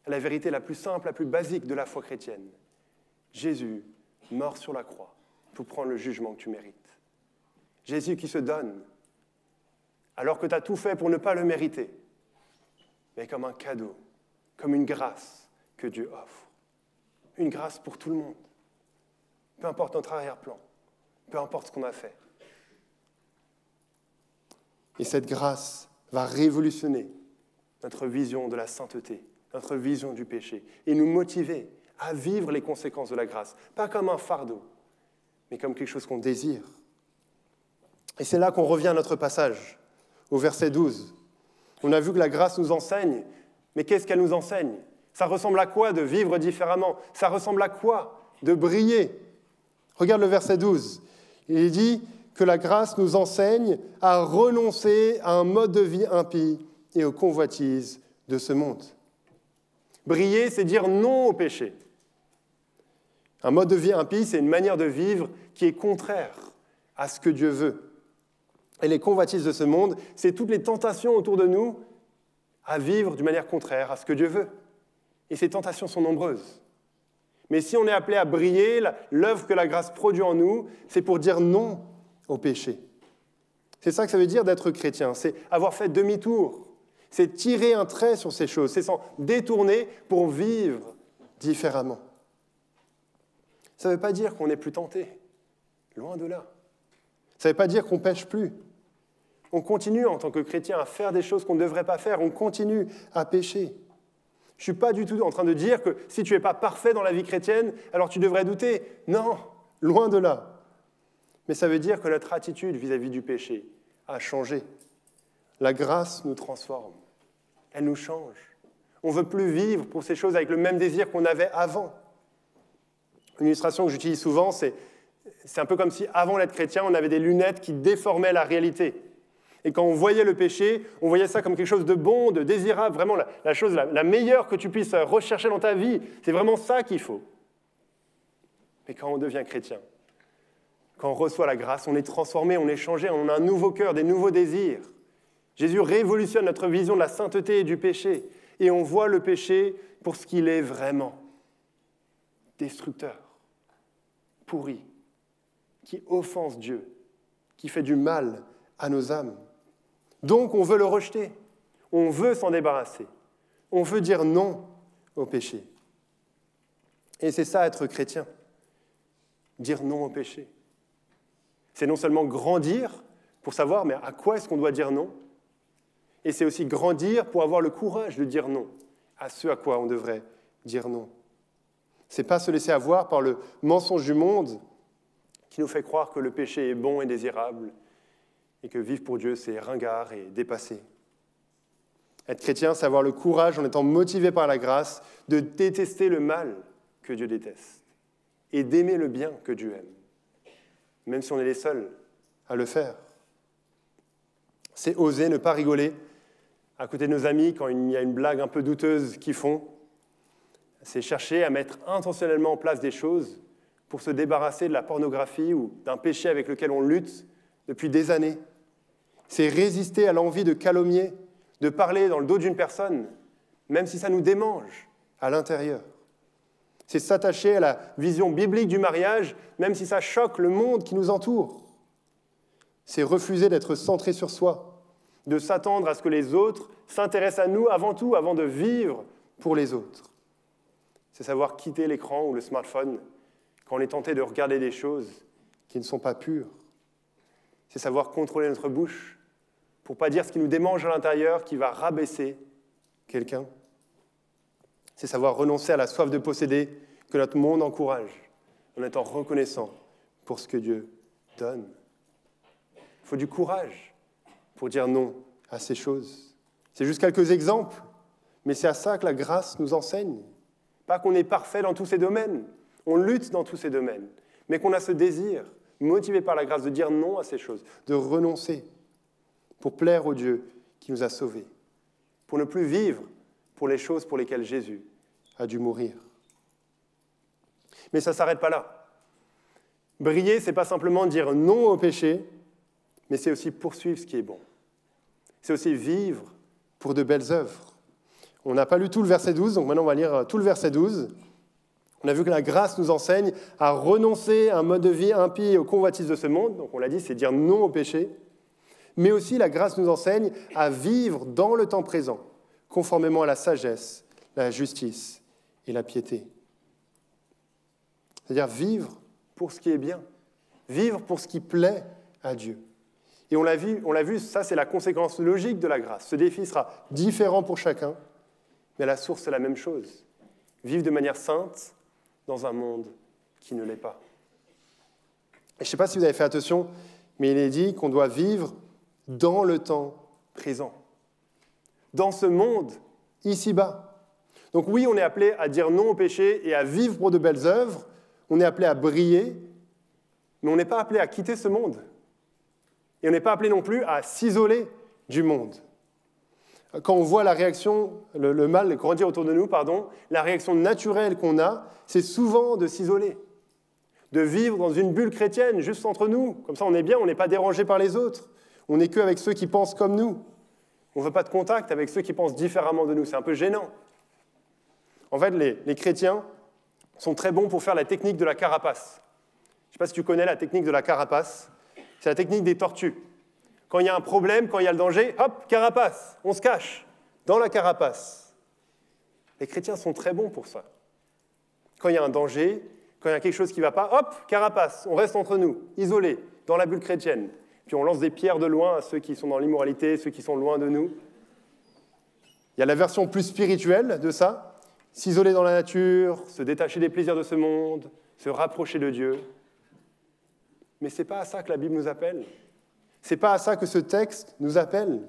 à la vérité la plus simple, la plus basique de la foi chrétienne. Jésus, mort sur la croix, pour prendre le jugement que tu mérites. Jésus qui se donne, alors que tu as tout fait pour ne pas le mériter, mais comme un cadeau, comme une grâce que Dieu offre. Une grâce pour tout le monde. Peu importe notre arrière-plan, peu importe ce qu'on a fait. Et cette grâce va révolutionner notre vision de la sainteté, notre vision du péché, et nous motiver à vivre les conséquences de la grâce, pas comme un fardeau, mais comme quelque chose qu'on désire. Et c'est là qu'on revient à notre passage, au verset 12. On a vu que la grâce nous enseigne, mais qu'est-ce qu'elle nous enseigne? Ça ressemble à quoi de vivre différemment? Ça ressemble à quoi de briller? Regarde le verset 12. Il dit que la grâce nous enseigne à renoncer à un mode de vie impie et aux convoitises de ce monde. Briller, c'est dire non au péché. Un mode de vie impie, c'est une manière de vivre qui est contraire à ce que Dieu veut. Et les convoitises de ce monde, c'est toutes les tentations autour de nous à vivre d'une manière contraire à ce que Dieu veut. Et ces tentations sont nombreuses. Mais si on est appelé à briller, l'œuvre que la grâce produit en nous, c'est pour dire non au péché. C'est ça que ça veut dire d'être chrétien, c'est avoir fait demi-tour, c'est tirer un trait sur ces choses, c'est s'en détourner pour vivre différemment. Ça ne veut pas dire qu'on n'est plus tenté, loin de là. Ça ne veut pas dire qu'on ne pêche plus. On continue en tant que chrétien à faire des choses qu'on ne devrait pas faire, on continue à pécher. Je ne suis pas du tout en train de dire que si tu n'es pas parfait dans la vie chrétienne, alors tu devrais douter. Non, loin de là. Mais ça veut dire que notre attitude vis-à-vis du péché a changé. La grâce nous transforme. Elle nous change. On ne veut plus vivre pour ces choses avec le même désir qu'on avait avant. Une illustration que j'utilise souvent, c'est un peu comme si, avant d'être chrétien, on avait des lunettes qui déformaient la réalité. Et quand on voyait le péché, on voyait ça comme quelque chose de bon, de désirable, vraiment la chose la meilleure que tu puisses rechercher dans ta vie. C'est vraiment ça qu'il faut. Mais quand on devient chrétien, quand on reçoit la grâce, on est transformé, on est changé, on a un nouveau cœur, des nouveaux désirs. Jésus révolutionne notre vision de la sainteté et du péché. Et on voit le péché pour ce qu'il est vraiment. Destructeur, pourri, qui offense Dieu, qui fait du mal à nos âmes. Donc on veut le rejeter, on veut s'en débarrasser, on veut dire non au péché. Et c'est ça être chrétien, dire non au péché. C'est non seulement grandir pour savoir mais à quoi est-ce qu'on doit dire non, et c'est aussi grandir pour avoir le courage de dire non à ce à quoi on devrait dire non. Ce n'est pas se laisser avoir par le mensonge du monde qui nous fait croire que le péché est bon et désirable et que vivre pour Dieu, c'est ringard et dépassé. Être chrétien, c'est avoir le courage, en étant motivé par la grâce, de détester le mal que Dieu déteste et d'aimer le bien que Dieu aime, même si on est les seuls à le faire. C'est oser ne pas rigoler à côté de nos amis quand il y a une blague un peu douteuse qu'ils font. C'est chercher à mettre intentionnellement en place des choses pour se débarrasser de la pornographie ou d'un péché avec lequel on lutte depuis des années. C'est résister à l'envie de calomnier, de parler dans le dos d'une personne, même si ça nous démange à l'intérieur. C'est s'attacher à la vision biblique du mariage, même si ça choque le monde qui nous entoure. C'est refuser d'être centré sur soi, de s'attendre à ce que les autres s'intéressent à nous avant tout, avant de vivre pour les autres. C'est savoir quitter l'écran ou le smartphone quand on est tenté de regarder des choses qui ne sont pas pures. C'est savoir contrôler notre bouche pour ne pas dire ce qui nous démange à l'intérieur, qui va rabaisser quelqu'un. C'est savoir renoncer à la soif de posséder que notre monde encourage, en étant reconnaissant pour ce que Dieu donne. Il faut du courage pour dire non à ces choses. C'est juste quelques exemples, mais c'est à ça que la grâce nous enseigne. Pas qu'on est parfait dans tous ces domaines, on lutte dans tous ces domaines, mais qu'on a ce désir, motivé par la grâce, de dire non à ces choses, de renoncer pour plaire au Dieu qui nous a sauvés, pour ne plus vivre pour les choses pour lesquelles Jésus a dû mourir. Mais ça ne s'arrête pas là. Briller, ce n'est pas simplement dire non au péché, mais c'est aussi poursuivre ce qui est bon. C'est aussi vivre pour de belles œuvres. On n'a pas lu tout le verset 12, donc maintenant on va lire tout le verset 12. On a vu que la grâce nous enseigne à renoncer à un mode de vie impie et aux convoitises de ce monde. Donc on l'a dit, c'est dire non au péché. Mais aussi la grâce nous enseigne à vivre dans le temps présent, conformément à la sagesse, la justice et la piété. C'est-à-dire vivre pour ce qui est bien, vivre pour ce qui plaît à Dieu. Et on l'a vu, ça c'est la conséquence logique de la grâce. Ce défi sera différent pour chacun, mais à la source c'est la même chose. Vivre de manière sainte dans un monde qui ne l'est pas. Et je ne sais pas si vous avez fait attention, mais il est dit qu'on doit vivre dans le temps présent, dans ce monde ici-bas. Donc oui, on est appelé à dire non au péché et à vivre pour de belles œuvres, on est appelé à briller, mais on n'est pas appelé à quitter ce monde. Et on n'est pas appelé non plus à s'isoler du monde. Quand on voit la réaction, le mal grandir autour de nous, la réaction naturelle qu'on a, c'est souvent de s'isoler, de vivre dans une bulle chrétienne, juste entre nous. Comme ça, on est bien, on n'est pas dérangé par les autres. On n'est qu'avec ceux qui pensent comme nous. On ne veut pas de contact avec ceux qui pensent différemment de nous. C'est un peu gênant. En fait, les chrétiens, sont très bons pour faire la technique de la carapace. Je ne sais pas si tu connais la technique de la carapace. C'est la technique des tortues. Quand il y a un problème, quand il y a le danger, hop, carapace, on se cache dans la carapace. Les chrétiens sont très bons pour ça. Quand il y a un danger, quand il y a quelque chose qui ne va pas, hop, carapace, on reste entre nous, isolés, dans la bulle chrétienne. Puis on lance des pierres de loin à ceux qui sont dans l'immoralité, ceux qui sont loin de nous. Il y a la version plus spirituelle de ça, s'isoler dans la nature, se détacher des plaisirs de ce monde, se rapprocher de Dieu. Mais ce n'est pas à ça que la Bible nous appelle. Ce n'est pas à ça que ce texte nous appelle.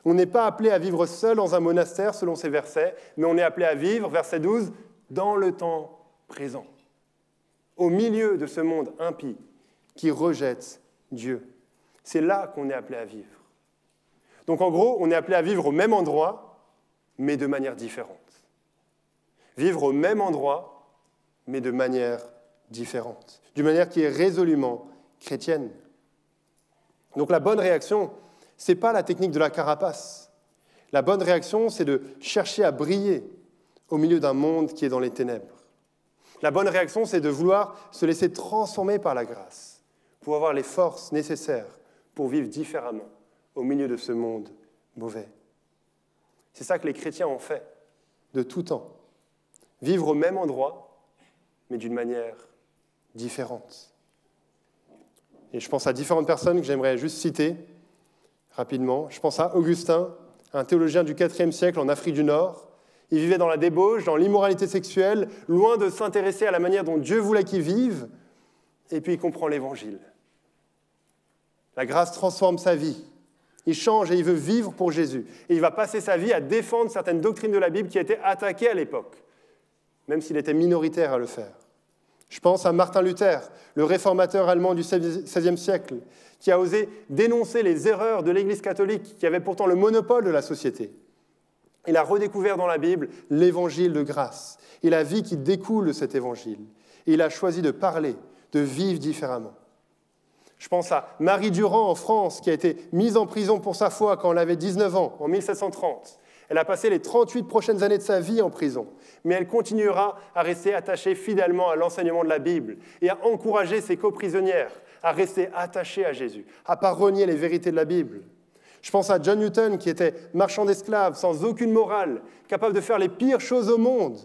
On n'est pas appelé à vivre seul dans un monastère selon ces versets, mais on est appelé à vivre, verset 12, dans le temps présent, au milieu de ce monde impie qui rejette Dieu. C'est là qu'on est appelé à vivre. Donc en gros, on est appelé à vivre au même endroit, mais de manière différente. Vivre au même endroit, mais de manière différente. D'une manière qui est résolument chrétienne. Donc la bonne réaction, ce n'est pas la technique de la carapace. La bonne réaction, c'est de chercher à briller au milieu d'un monde qui est dans les ténèbres. La bonne réaction, c'est de vouloir se laisser transformer par la grâce pour avoir les forces nécessaires pour vivre différemment au milieu de ce monde mauvais. C'est ça que les chrétiens ont fait de tout temps. Vivre au même endroit, mais d'une manière différente. Et je pense à différentes personnes que j'aimerais juste citer rapidement. Je pense à Augustin, un théologien du IVe siècle en Afrique du Nord. Il vivait dans la débauche, dans l'immoralité sexuelle, loin de s'intéresser à la manière dont Dieu voulait qu'il vive. Et puis il comprend l'Évangile. La grâce transforme sa vie. Il change et il veut vivre pour Jésus. Et il va passer sa vie à défendre certaines doctrines de la Bible qui étaient attaquées à l'époque, même s'il était minoritaire à le faire. Je pense à Martin Luther, le réformateur allemand du XVIe siècle, qui a osé dénoncer les erreurs de l'Église catholique, qui avait pourtant le monopole de la société. Il a redécouvert dans la Bible l'évangile de grâce et la vie qui découle de cet évangile. Et il a choisi de parler, de vivre différemment. Je pense à Marie Durand en France, qui a été mise en prison pour sa foi quand elle avait 19 ans, en 1730. Elle a passé les 38 prochaines années de sa vie en prison, mais elle continuera à rester attachée fidèlement à l'enseignement de la Bible et à encourager ses coprisonnières à rester attachées à Jésus, à ne pas renier les vérités de la Bible. Je pense à John Newton, qui était marchand d'esclaves, sans aucune morale, capable de faire les pires choses au monde,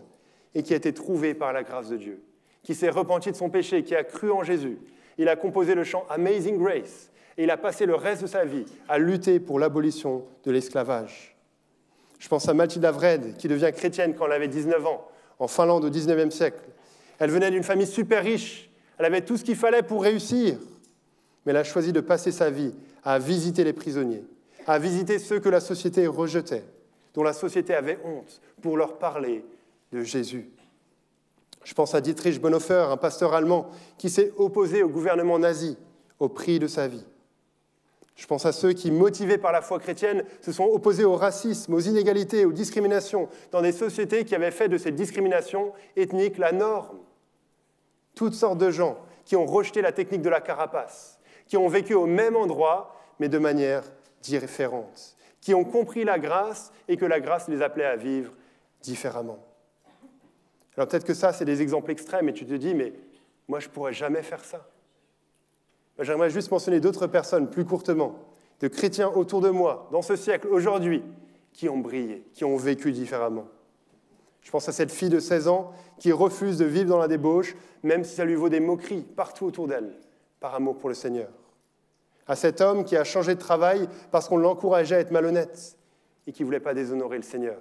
et qui a été trouvé par la grâce de Dieu, qui s'est repenti de son péché, qui a cru en Jésus. Il a composé le chant Amazing Grace, et il a passé le reste de sa vie à lutter pour l'abolition de l'esclavage. Je pense à Mathilda Wrede, qui devient chrétienne quand elle avait 19 ans, en Finlande au XIXe siècle. Elle venait d'une famille super riche, elle avait tout ce qu'il fallait pour réussir, mais elle a choisi de passer sa vie à visiter les prisonniers, à visiter ceux que la société rejetait, dont la société avait honte, pour leur parler de Jésus. Je pense à Dietrich Bonhoeffer, un pasteur allemand qui s'est opposé au gouvernement nazi au prix de sa vie. Je pense à ceux qui, motivés par la foi chrétienne, se sont opposés au racisme, aux inégalités, aux discriminations, dans des sociétés qui avaient fait de cette discrimination ethnique la norme. Toutes sortes de gens qui ont rejeté la technique de la carapace, qui ont vécu au même endroit, mais de manière différente, qui ont compris la grâce et que la grâce les appelait à vivre différemment. Alors peut-être que ça, c'est des exemples extrêmes, et tu te dis, mais moi, je ne pourrais jamais faire ça. J'aimerais juste mentionner d'autres personnes, plus courtement, de chrétiens autour de moi, dans ce siècle, aujourd'hui, qui ont brillé, qui ont vécu différemment. Je pense à cette fille de 16 ans qui refuse de vivre dans la débauche, même si ça lui vaut des moqueries partout autour d'elle, par amour pour le Seigneur. À cet homme qui a changé de travail parce qu'on l'encourageait à être malhonnête et qui ne voulait pas déshonorer le Seigneur.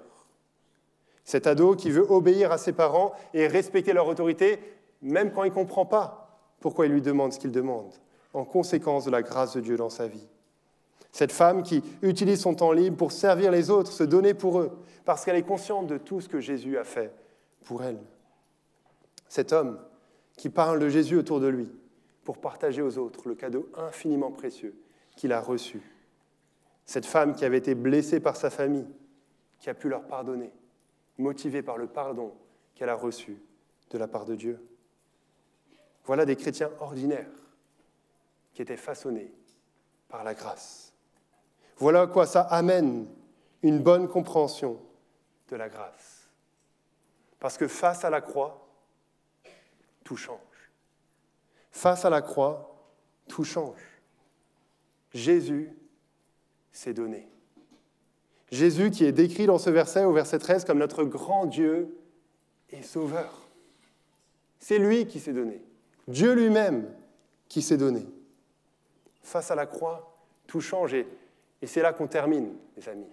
Cet ado qui veut obéir à ses parents et respecter leur autorité, même quand il ne comprend pas pourquoi il lui demande ce qu'il demande, en conséquence de la grâce de Dieu dans sa vie. Cette femme qui utilise son temps libre pour servir les autres, se donner pour eux, parce qu'elle est consciente de tout ce que Jésus a fait pour elle. Cet homme qui parle de Jésus autour de lui pour partager aux autres le cadeau infiniment précieux qu'il a reçu. Cette femme qui avait été blessée par sa famille, qui a pu leur pardonner, motivée par le pardon qu'elle a reçu de la part de Dieu. Voilà des chrétiens ordinaires qui étaient façonnés par la grâce. Voilà à quoi ça amène une bonne compréhension de la grâce. Parce que face à la croix, tout change. Face à la croix, tout change. Jésus s'est donné. Jésus qui est décrit dans ce verset, au verset 13, comme notre grand Dieu et Sauveur. C'est lui qui s'est donné. Dieu lui-même qui s'est donné. Face à la croix, tout change. Et c'est là qu'on termine, les amis.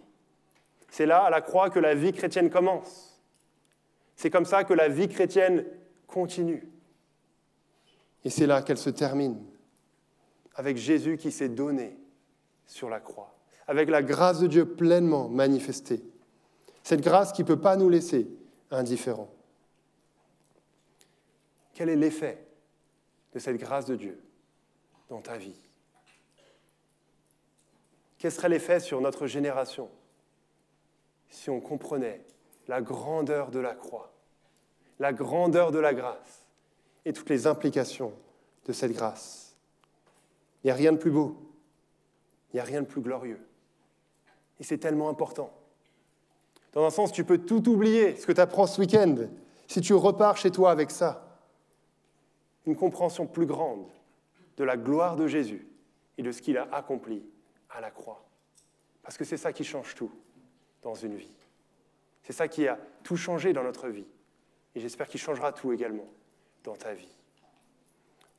C'est là, à la croix, que la vie chrétienne commence. C'est comme ça que la vie chrétienne continue. Et c'est là qu'elle se termine, avec Jésus qui s'est donné sur la croix, avec la grâce de Dieu pleinement manifestée. Cette grâce qui ne peut pas nous laisser indifférents. Quel est l'effet de cette grâce de Dieu dans ta vie? Quel serait l'effet sur notre génération si on comprenait la grandeur de la croix, la grandeur de la grâce et toutes les implications de cette grâce? Il n'y a rien de plus beau, il n'y a rien de plus glorieux. Et c'est tellement important. Dans un sens, tu peux tout oublier, ce que tu apprends ce week-end, si tu repars chez toi avec ça. Une compréhension plus grande de la gloire de Jésus et de ce qu'il a accompli à la croix. Parce que c'est ça qui change tout dans une vie. C'est ça qui a tout changé dans notre vie. Et j'espère qu'il changera tout également dans ta vie.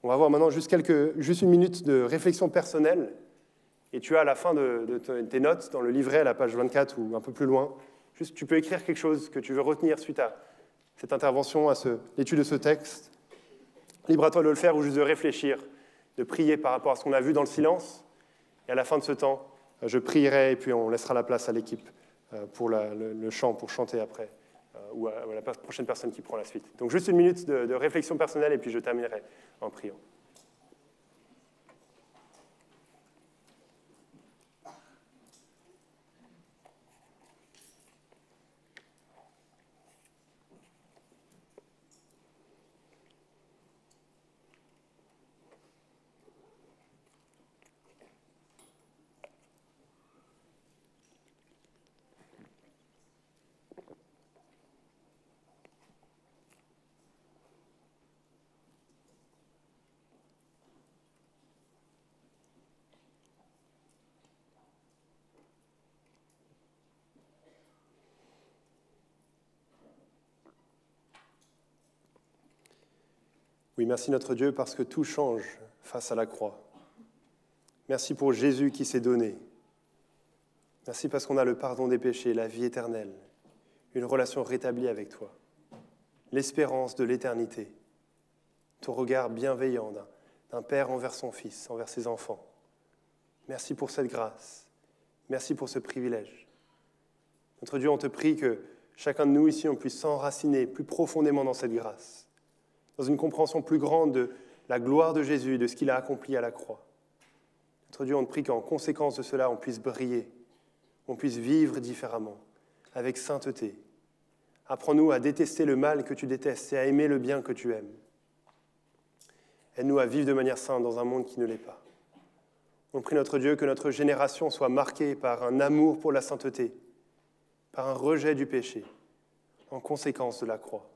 On va voir maintenant juste une minute de réflexion personnelle. Et tu as à la fin de tes notes, dans le livret, à la page 24 ou un peu plus loin, juste tu peux écrire quelque chose que tu veux retenir suite à cette intervention, à l'étude de ce texte. Libre à toi de le faire ou juste de réfléchir, de prier par rapport à ce qu'on a vu dans le silence. Et à la fin de ce temps, je prierai et puis on laissera la place à l'équipe pour le chant, pour chanter après, ou à la prochaine personne qui prend la suite. Donc juste une minute de réflexion personnelle et puis je terminerai en priant. Oui, merci notre Dieu parce que tout change face à la croix. Merci pour Jésus qui s'est donné. Merci parce qu'on a le pardon des péchés, la vie éternelle, une relation rétablie avec toi, l'espérance de l'éternité, ton regard bienveillant d'un père envers son fils, envers ses enfants. Merci pour cette grâce. Merci pour ce privilège. Notre Dieu, on te prie que chacun de nous ici, on puisse s'enraciner plus profondément dans cette grâce, dans une compréhension plus grande de la gloire de Jésus, de ce qu'il a accompli à la croix. Notre Dieu, on te prie qu'en conséquence de cela, on puisse briller, on puisse vivre différemment, avec sainteté. Apprends-nous à détester le mal que tu détestes et à aimer le bien que tu aimes. Aide-nous à vivre de manière sainte dans un monde qui ne l'est pas. On prie notre Dieu que notre génération soit marquée par un amour pour la sainteté, par un rejet du péché, en conséquence de la croix.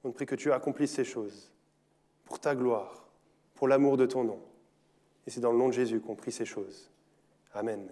On te prie que tu accomplisses ces choses pour ta gloire, pour l'amour de ton nom. Et c'est dans le nom de Jésus qu'on prie ces choses. Amen.